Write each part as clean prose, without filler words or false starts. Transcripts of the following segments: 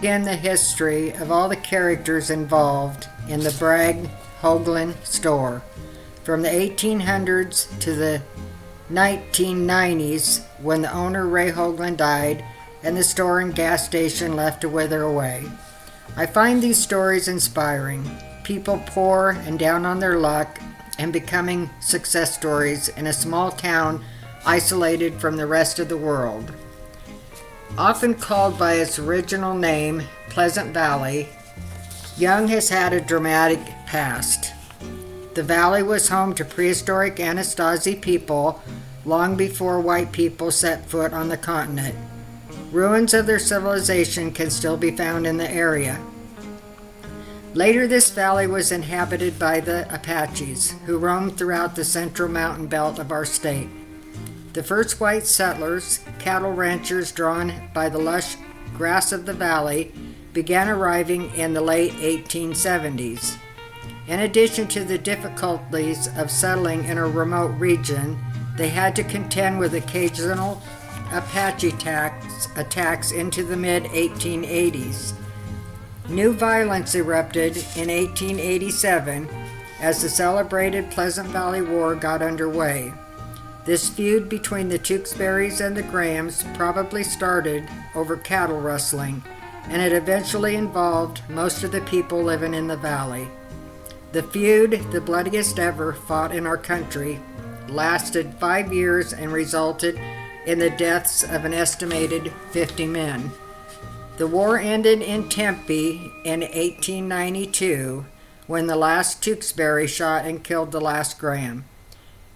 Begin the history of all the characters involved in the Bragg Hoghland Store from the 1800s to the 1990s when the owner Ray Hoghland died and the store and gas station left to wither away. I find these stories inspiring. People poor and down on their luck and becoming success stories in a small town isolated from the rest of the world. Often called by its original name, Pleasant Valley, Young has had a dramatic past. The valley was home to prehistoric Anasazi people long before white people set foot on the continent. Ruins of their civilization can still be found in the area. Later, this valley was inhabited by the Apaches, who roamed throughout the central mountain belt of our state. The first white settlers, cattle ranchers drawn by the lush grass of the valley, began arriving in the late 1870s. In addition to the difficulties of settling in a remote region, they had to contend with occasional Apache attacks into the mid-1880s. New violence erupted in 1887 as the celebrated Pleasant Valley War got underway. This feud between the Tewksburys and the Grahams probably started over cattle rustling, and it eventually involved most of the people living in the valley. The feud, the bloodiest ever fought in our country, lasted 5 years and resulted in the deaths of an estimated 50 men. The war ended in Tempe in 1892 when the last Tewksbury shot and killed the last Graham.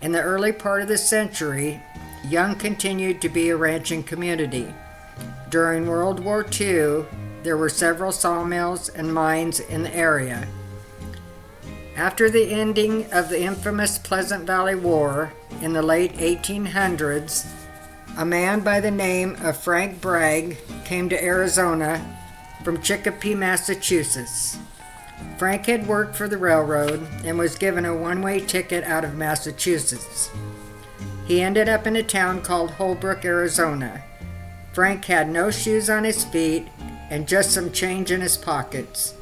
In the early part of the century, Young continued to be a ranching community. During World War II, there were several sawmills and mines in the area. After the ending of the infamous Pleasant Valley War in the late 1800s, a man by the name of Frank Bragg came to Arizona from Chicopee, Massachusetts. Frank had worked for the railroad and was given a one-way ticket out of Massachusetts. He ended up in a town called Holbrook, Arizona. Frank had no shoes on his feet and just some change in his pockets.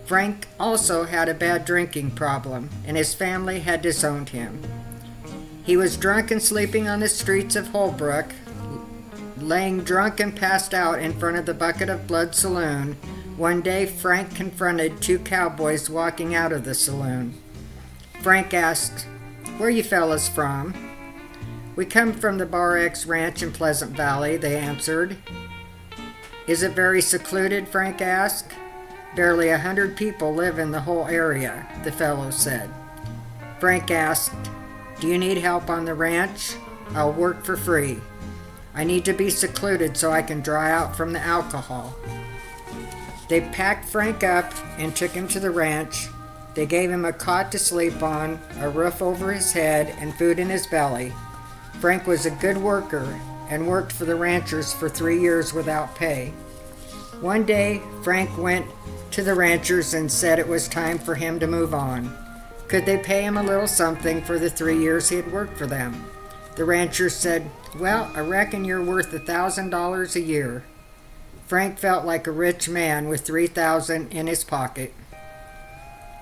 Frank also had a bad drinking problem, and his family had disowned him. He was drunk and sleeping on the streets of Holbrook, laying drunk and passed out in front of the Bucket of Blood saloon. One day, Frank confronted two cowboys walking out of the saloon. Frank asked, "Where you fellas from?" "We come from the Bar X Ranch in Pleasant Valley," they answered. "Is it very secluded?" Frank asked. "Barely 100 people live in the whole area," the fellow said. Frank asked, "Do you need help on the ranch? I'll work for free. I need to be secluded so I can dry out from the alcohol." They packed Frank up and took him to the ranch. They gave him a cot to sleep on, a roof over his head, and food in his belly. Frank was a good worker and worked for the ranchers for 3 years without pay. One day, Frank went to the ranchers and said it was time for him to move on. Could they pay him a little something for the 3 years he had worked for them? The ranchers said, "Well, I reckon you're worth $1,000 a year." Frank felt like a rich man with $3,000 in his pocket.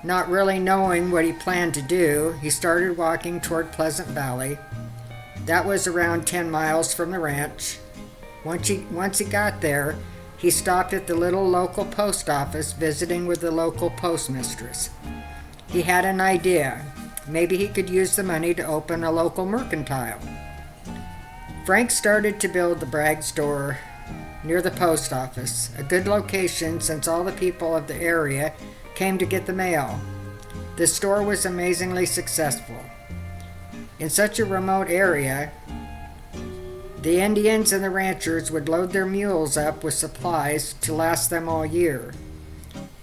Not really knowing what he planned to do, he started walking toward Pleasant Valley. That was around 10 miles from the ranch. Once he got there, he stopped at the little local post office visiting with the local postmistress. He had an idea. Maybe he could use the money to open a local mercantile. Frank started to build the Bragg store near the post office, a good location since all the people of the area came to get the mail. The store was amazingly successful. In such a remote area, the Indians and the ranchers would load their mules up with supplies to last them all year.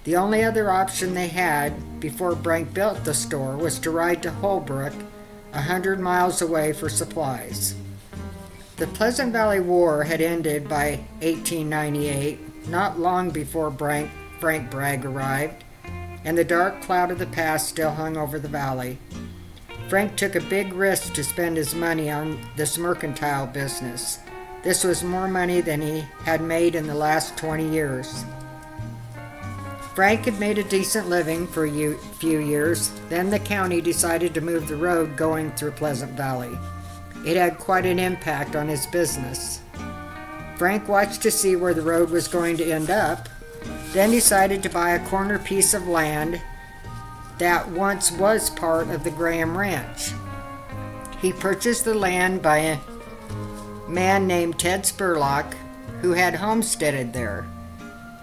The only other option they had before Bragg built the store was to ride to Holbrook, 100 miles away for supplies. The Pleasant Valley War had ended by 1898, not long before Frank Bragg arrived, and the dark cloud of the past still hung over the valley. Frank took a big risk to spend his money on this mercantile business. This was more money than he had made in the last 20 years. Frank had made a decent living for a few years. Then the county decided to move the road going through Pleasant Valley. It had quite an impact on his business. Frank watched to see where the road was going to end up, then decided to buy a corner piece of land that once was part of the Graham Ranch. He purchased the land by a man named Ted Spurlock, who had homesteaded there.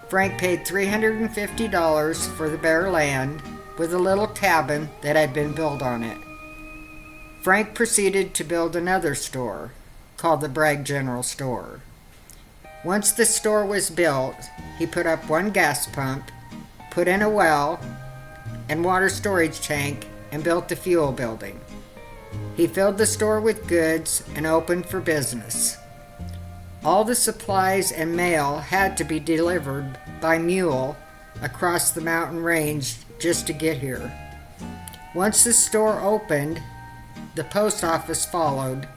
Frank paid $350 for the bare land with a little cabin that had been built on it. Frank proceeded to build another store called the Bragg General Store. Once the store was built, he put up one gas pump, put in a well and water storage tank, and built the fuel building. He filled the store with goods and opened for business. All the supplies and mail had to be delivered by mule across the mountain range just to get here. Once the store opened, the post office followed,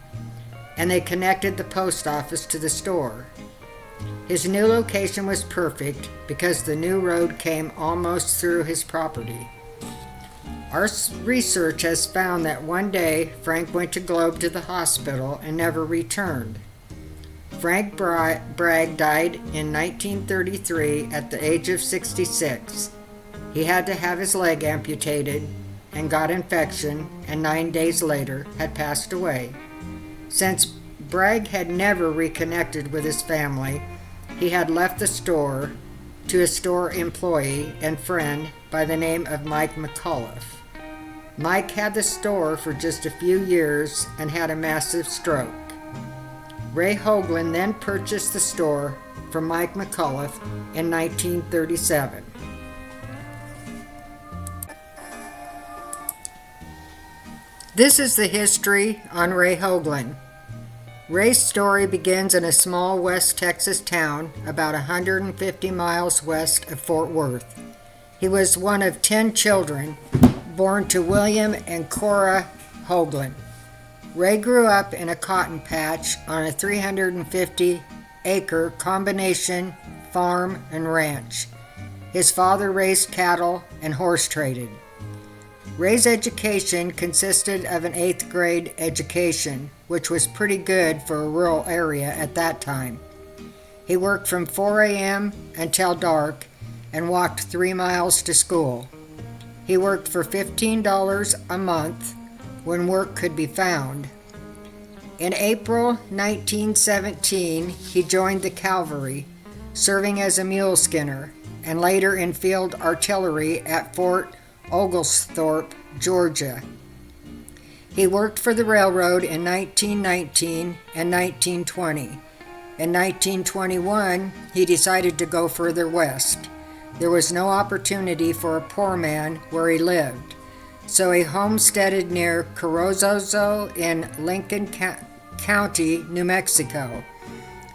and they connected the post office to the store. His new location was perfect because the new road came almost through his property. Our research has found that one day Frank went to Globe to the hospital and never returned. Frank Bragg died in 1933 at the age of 66. He had to have his leg amputated and got infection, and 9 days later had passed away. Since Bragg had never reconnected with his family, he had left the store to a store employee and friend by the name of Mike McAuliffe. Mike had the store for just a few years and had a massive stroke. Ray Hoghland then purchased the store from Mike McAuliffe in 1937. This is the history on Ray Hoghland. Ray's story begins in a small West Texas town about 150 miles west of Fort Worth. He was one of 10 children born to William and Cora Hoghland. Ray grew up in a cotton patch on a 350-acre combination farm and ranch. His father raised cattle and horse traded. Ray's education consisted of an 8th grade education, which was pretty good for a rural area at that time. He worked from 4 a.m. until dark and walked 3 miles to school. He worked for $15 a month when work could be found. In April 1917, he joined the cavalry, serving as a mule skinner, and later in field artillery at Fort Oglethorpe, Georgia. He worked for the railroad in 1919 and 1920. In 1921, he decided to go further west. There was no opportunity for a poor man where he lived, so he homesteaded near Carrizozo in Lincoln County, New Mexico.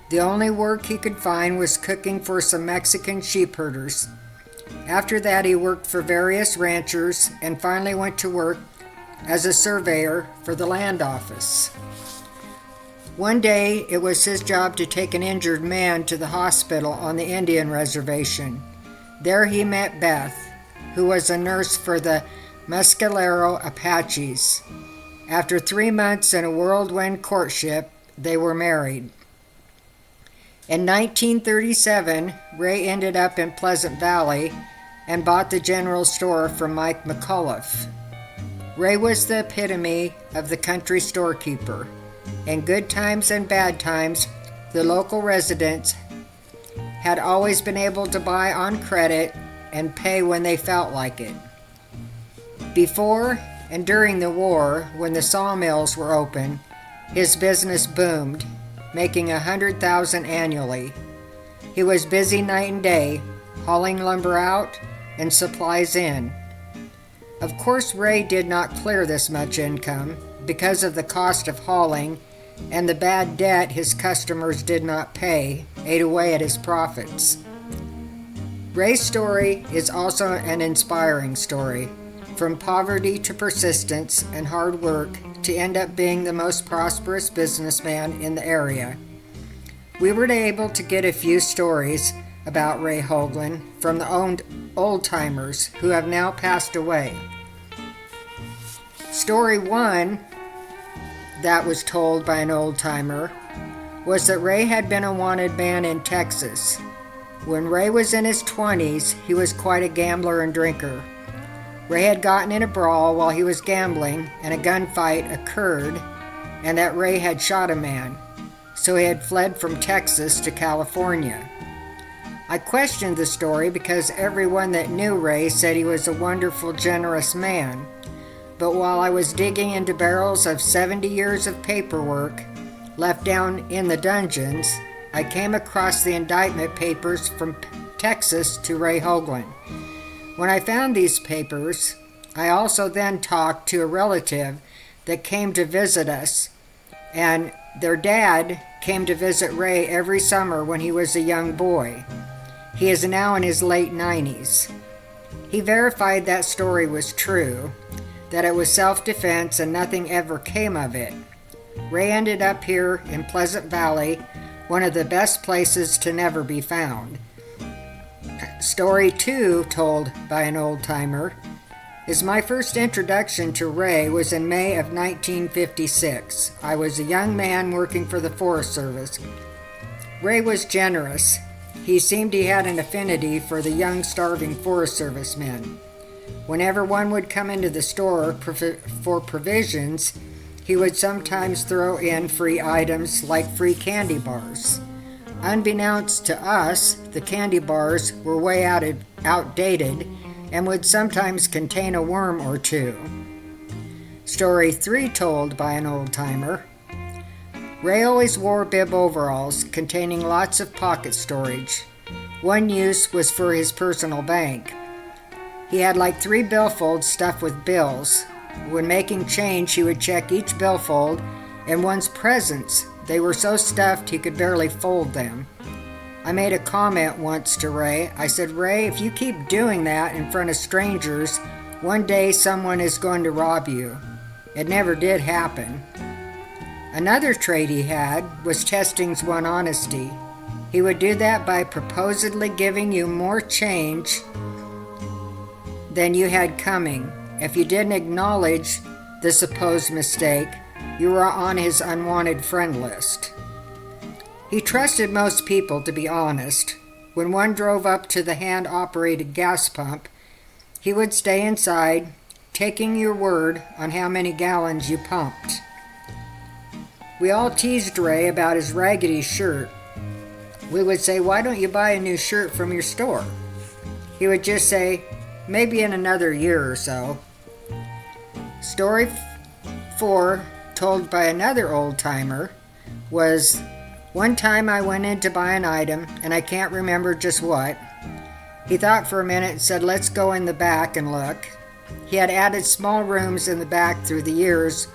The only work he could find was cooking for some Mexican sheep herders. After that, he worked for various ranchers and finally went to work as a surveyor for the land office. One day, it was his job to take an injured man to the hospital on the Indian reservation. There he met Beth, who was a nurse for the Mescalero Apaches. After 3 months in a whirlwind courtship, they were married. In 1937, Ray ended up in Pleasant Valley and bought the general store from Mike McAuliffe. Ray was the epitome of the country storekeeper. In good times and bad times, the local residents had always been able to buy on credit and pay when they felt like it. Before and during the war, when the sawmills were open, his business boomed, making $100,000 annually. He was busy night and day, hauling lumber out and supplies in. Of course, Ray did not clear this much income because of the cost of hauling, and the bad debt his customers did not pay ate away at his profits. Ray's story is also an inspiring story, from poverty to persistence and hard work to end up being the most prosperous businessman in the area. We were able to get a few stories about Ray Hoghland from the old-timers who have now passed away. Story one that was told by an old-timer was that Ray had been a wanted man in Texas. When Ray was in his 20s, he was quite a gambler and drinker. Ray had gotten in a brawl while he was gambling, and a gunfight occurred, and that Ray had shot a man, so he had fled from Texas to California. I questioned the story because everyone that knew Ray said he was a wonderful, generous man. But while I was digging into barrels of 70 years of paperwork left down in the dungeons, I came across the indictment papers from Texas to Ray Hoghland. When I found these papers, I also then talked to a relative that came to visit us, and their dad came to visit Ray every summer when he was a young boy. He is now in his late 90s. He verified that story was true, that it was self-defense and nothing ever came of it. Ray ended up here in Pleasant Valley, one of the best places to never be found. Story two, told by an old-timer, is my first introduction to Ray was in May of 1956. I was a young man working for the Forest Service. Ray was generous. He seemed he had an affinity for the young, starving Forest Service men. Whenever one would come into the store for provisions, he would sometimes throw in free items like free candy bars. Unbeknownst to us, the candy bars were way outdated and would sometimes contain a worm or two. Story three, told by an old-timer. Ray always wore bib overalls containing lots of pocket storage. One use was for his personal bank. He had like 3 billfolds stuffed with bills. When making change, he would check each billfold and one's presents. They were so stuffed he could barely fold them. I made a comment once to Ray. I said, "Ray, if you keep doing that in front of strangers, one day someone is going to rob you." It never did happen. Another trait he had was testing one's honesty. He would do that by proposedly giving you more change than you had coming. If you didn't acknowledge the supposed mistake, you were on his unwanted friend list. He trusted most people, to be honest. When one drove up to the hand-operated gas pump, he would stay inside, taking your word on how many gallons you pumped. We all teased Ray about his raggedy shirt. We would say, "Why don't you buy a new shirt from your store?" He would just say, "Maybe in another year or so." Story 4, told by another old-timer, was one time I went in to buy an item, and I can't remember just what. He thought for a minute and said, "Let's go in the back and look." He had added small rooms in the back through the years,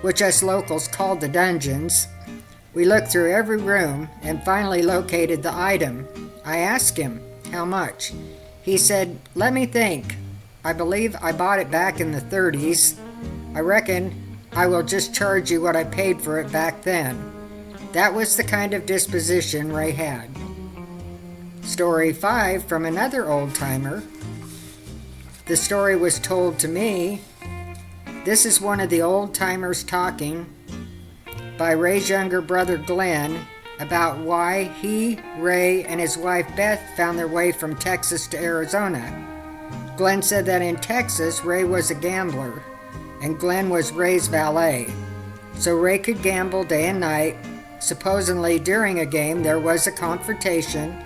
which us locals called the dungeons. We looked through every room and finally located the item. I asked him, "How much?" He said, "Let me think. I believe I bought it back in the 30s. I reckon I will just charge you what I paid for it back then." That was the kind of disposition Ray had. Story 5, from another old-timer. The story was told to me. This is one of the old-timers talking by Ray's younger brother Glenn about why he, Ray, and his wife Beth found their way from Texas to Arizona. Glenn said that in Texas, Ray was a gambler, and Glenn was Ray's valet. So Ray could gamble day and night. Supposedly, during a game, there was a confrontation,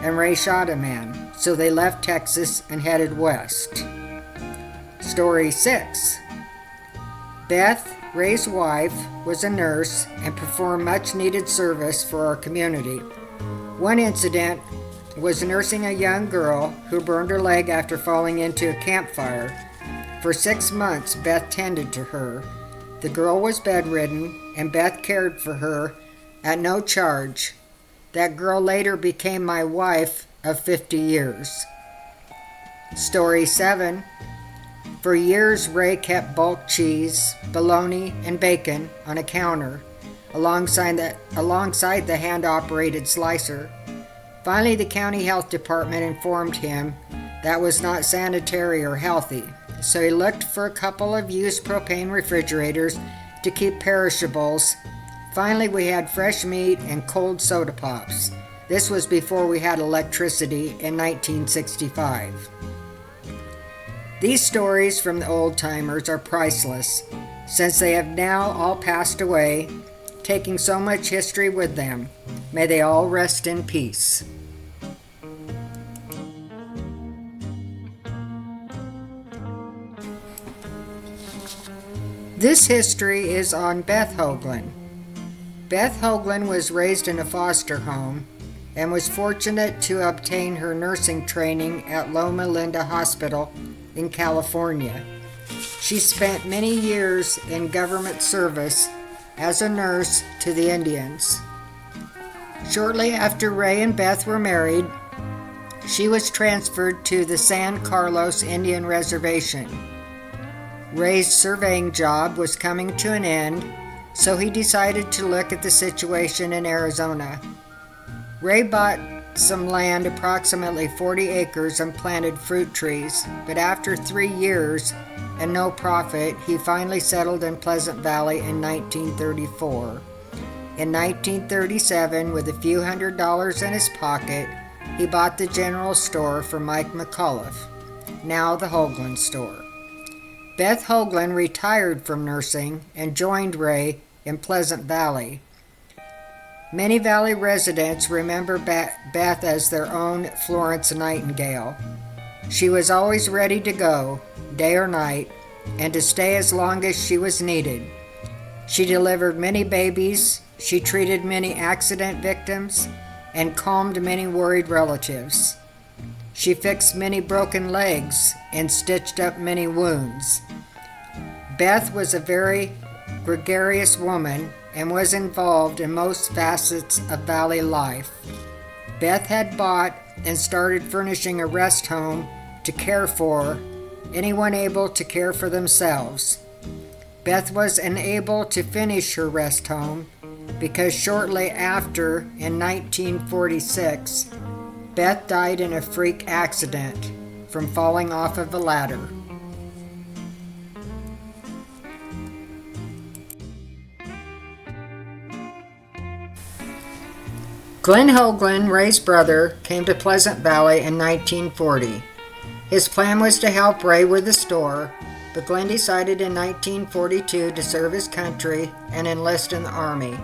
and Ray shot a man. So they left Texas and headed west. Story 6. Beth, Ray's wife, was a nurse and performed much-needed service for our community. One incident was nursing a young girl who burned her leg after falling into a campfire. For 6 months, Beth tended to her. The girl was bedridden, and Beth cared for her at no charge. That girl later became my wife of 50 years. Story 7. For years, Ray kept bulk cheese, bologna, and bacon on a counter. alongside the hand-operated slicer. Finally, the county health department informed him that was not sanitary or healthy, so he looked for a couple of used propane refrigerators to keep perishables. Finally, we had fresh meat and cold soda pops. This was before we had electricity in 1965. These stories from the old-timers are priceless, since they have now all passed away, taking so much history with them. May they all rest in peace. This history is on Beth Hoghland. Beth Hoghland was raised in a foster home and was fortunate to obtain her nursing training at Loma Linda Hospital in California. She spent many years in government service as a nurse to the Indians. Shortly after Ray and Beth were married, she was transferred to the San Carlos Indian Reservation. Ray's surveying job was coming to an end, so he decided to look at the situation in Arizona. Ray bought some land, approximately 40 acres, and planted fruit trees, but after 3 years and no profit, he finally settled in Pleasant Valley in 1934. In 1937, with a few $100s in his pocket, he bought the general store for Mike McAuliffe, now the Hoghland Store. Beth Hoghland retired from nursing and joined Ray in Pleasant Valley. Many Valley residents remember Beth as their own Florence Nightingale. She was always ready to go, day or night, and to stay as long as she was needed. She delivered many babies, she treated many accident victims, and calmed many worried relatives. She fixed many broken legs and stitched up many wounds. Beth was a very gregarious woman and was involved in most facets of Valley life. Beth had bought and started furnishing a rest home to care for anyone able to care for themselves. Beth was unable to finish her rest home because shortly after, in 1946, Beth died in a freak accident from falling off of a ladder. Glenn Hoghland, Ray's brother, came to Pleasant Valley in 1940. His plan was to help Ray with the store, but Glenn decided in 1942 to serve his country and enlist in the Army.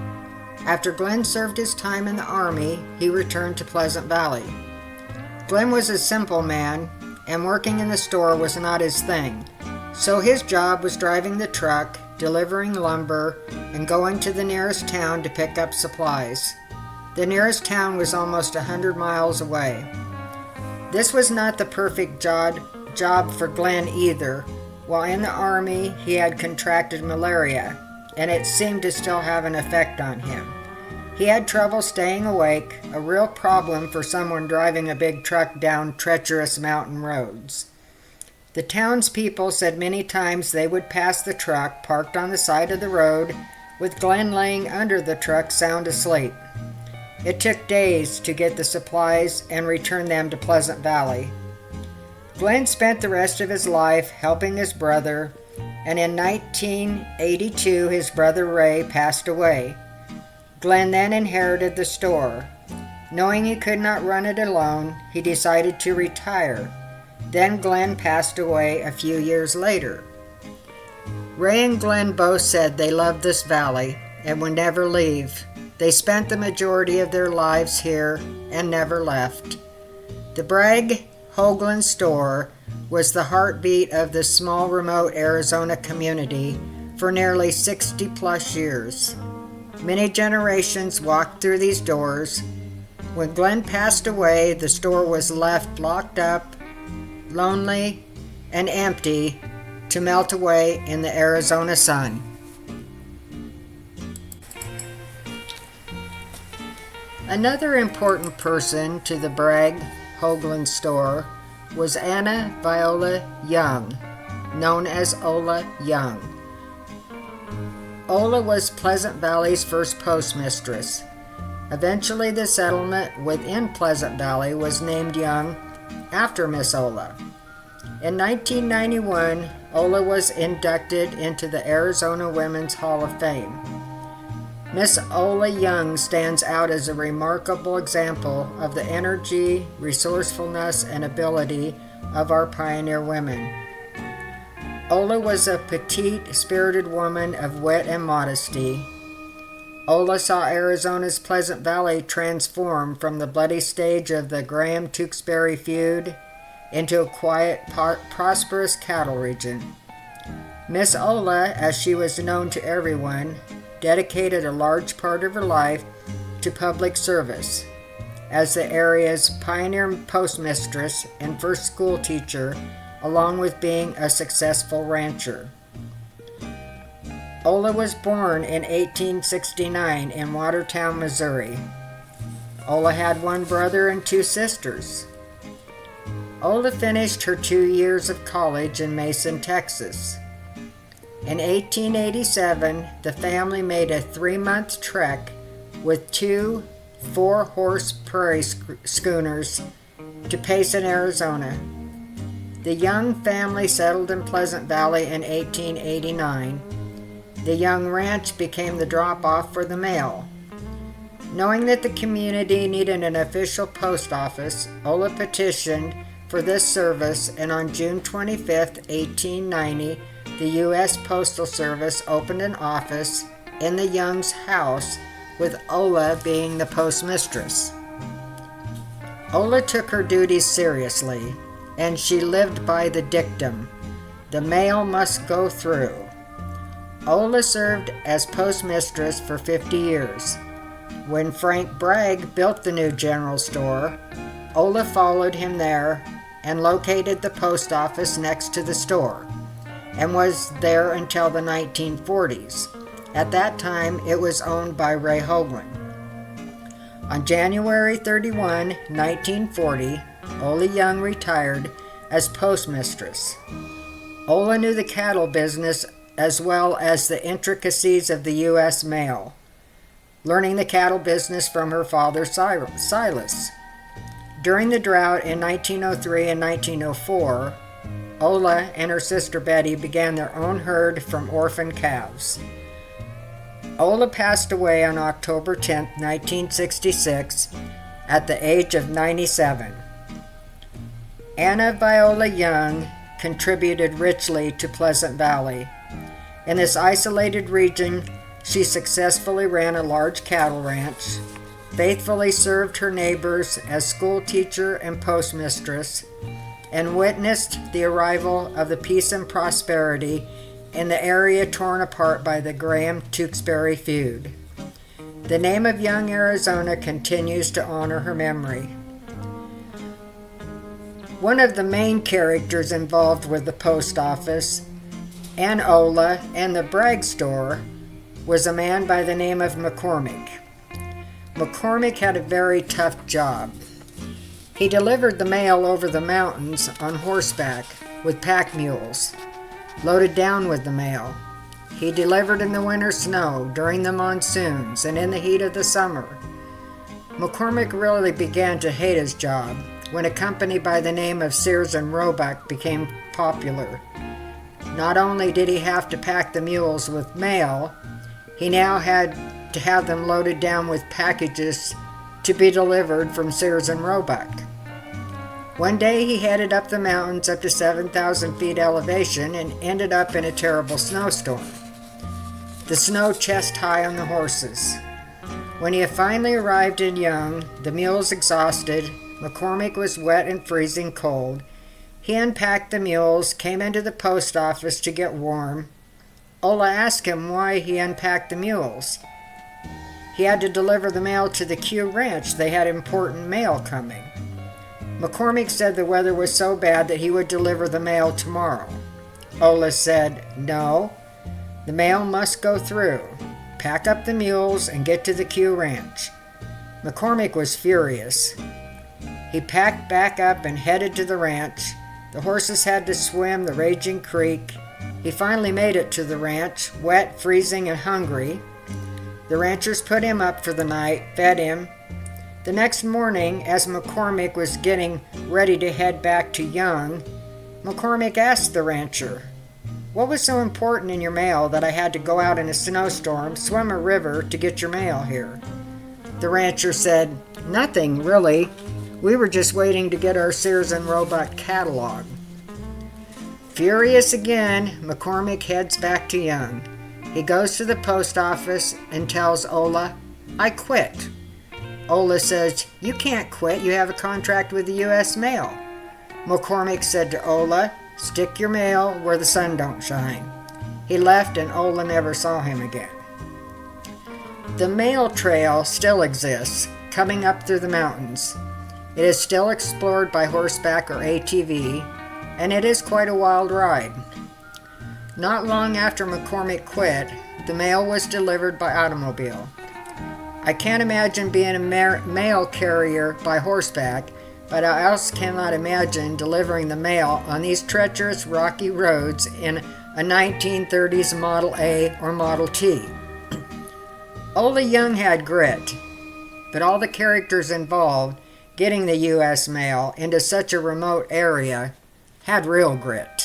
After Glenn served his time in the Army, he returned to Pleasant Valley. Glenn was a simple man, and working in the store was not his thing, so his job was driving the truck, delivering lumber, and going to the nearest town to pick up supplies. The nearest town was almost 100 miles away. This was not the perfect job for Glenn either. While in the Army, he had contracted malaria, and it seemed to still have an effect on him. He had trouble staying awake, a real problem for someone driving a big truck down treacherous mountain roads. The townspeople said many times they would pass the truck parked on the side of the road, with Glenn laying under the truck sound asleep. It took days to get the supplies and return them to Pleasant Valley. Glenn spent the rest of his life helping his brother, and in 1982 his brother Ray passed away. Glenn then inherited the store. Knowing he could not run it alone, he decided to retire. Then Glenn passed away a few years later. Ray and Glenn both said they loved this valley and would never leave. They spent the majority of their lives here and never left. The Bragg Hoghland Store was the heartbeat of this small, remote Arizona community for nearly 60-plus years. Many generations walked through these doors. When Glenn passed away, the store was left locked up, lonely, and empty to melt away in the Arizona sun. Another important person to the Bragg Hoghland Store was Anna Viola Young, known as Ola Young. Ola was Pleasant Valley's first postmistress. Eventually, the settlement within Pleasant Valley was named Young after Miss Ola. In 1991, Ola was inducted into the Arizona Women's Hall of Fame. Miss Ola Young stands out as a remarkable example of the energy, resourcefulness, and ability of our pioneer women. Ola was a petite, spirited woman of wit and modesty. Ola saw Arizona's Pleasant Valley transform from the bloody stage of the Graham-Tewksbury feud into a quiet, prosperous cattle region. Miss Ola, as she was known to everyone, dedicated a large part of her life to public service. As the area's pioneer postmistress and first school teacher, along with being a successful rancher. Ola was born in 1869 in Watertown, Missouri. Ola had one brother and two sisters. Ola finished her 2 years of college in Mason, Texas. In 1887, the family made a 3-month trek with 2 4-horse prairie schooners to Payson, Arizona. The Young family settled in Pleasant Valley in 1889. The Young Ranch became the drop-off for the mail. Knowing that the community needed an official post office, Ola petitioned for this service, and on June 25, 1890, the U.S. Postal Service opened an office in the Young's house, with Ola being the postmistress. Ola took her duties seriously, and she lived by the dictum, "The mail must go through." Ola served as postmistress for 50 years. When Frank Bragg built the new general store, Ola followed him there and located the post office next to the store, and was there until the 1940s. At that time, it was owned by Ray Hoghland. On January 31, 1940, Ola Young retired as postmistress. Ola knew the cattle business as well as the intricacies of the U.S. mail, learning the cattle business from her father Silas. During the drought in 1903 and 1904, Ola and her sister Betty began their own herd from orphan calves. Ola passed away on October 10, 1966, at the age of 97. Anna Viola Young contributed richly to Pleasant Valley. In this isolated region, she successfully ran a large cattle ranch, faithfully served her neighbors as school teacher and postmistress, and witnessed the arrival of the peace and prosperity in the area torn apart by the Graham-Tewksbury feud. The name of Young, Arizona continues to honor her memory. One of the main characters involved with the post office, and Ola, and the Bragg store was a man by the name of McCormick. McCormick had a very tough job. He delivered the mail over the mountains on horseback with pack mules, loaded down with the mail. He delivered in the winter snow, during the monsoons, and in the heat of the summer. McCormick really began to hate his job when a company by the name of Sears and Roebuck became popular. Not only did he have to pack the mules with mail, he now had to have them loaded down with packages to be delivered from Sears and Roebuck. One day he headed up the mountains up to 7,000 feet elevation and ended up in a terrible snowstorm. The snow chest high on the horses. When he had finally arrived in Young, the mules exhausted, McCormick was wet and freezing cold. He unpacked the mules, came into the post office to get warm. Ola asked him why he unpacked the mules. He had to deliver the mail to the Q Ranch. They had important mail coming. McCormick said the weather was so bad that he would deliver the mail tomorrow. Ola said, "No, the mail must go through. Pack up the mules and get to the Q Ranch." McCormick was furious. He packed back up and headed to the ranch. The horses had to swim the raging creek, He finally made it to the ranch, wet, freezing, and hungry. The ranchers put him up for the night, fed him. The next morning, as McCormick was getting ready to head back to Young, McCormick asked the rancher, "What was so important in your mail that I had to go out in a snowstorm, swim a river to get your mail here?" The rancher said, "Nothing, really. We were just waiting to get our Sears and Roebuck catalog." Furious again, McCormick heads back to Young. He goes to the post office and tells Ola, "I quit." Ola says, "You can't quit. You have a contract with the U.S. Mail." McCormick said to Ola, "Stick your mail where the sun don't shine." He left and Ola never saw him again. The mail trail still exists, coming up through the mountains. It is still explored by horseback or ATV, and it is quite a wild ride. Not long after McCormick quit, the mail was delivered by automobile. I can't imagine being a mail carrier by horseback, but I also cannot imagine delivering the mail on these treacherous rocky roads in a 1930s Model A or Model T. Ola Young had grit, but all the characters involved getting the U.S. mail into such a remote area had real grit.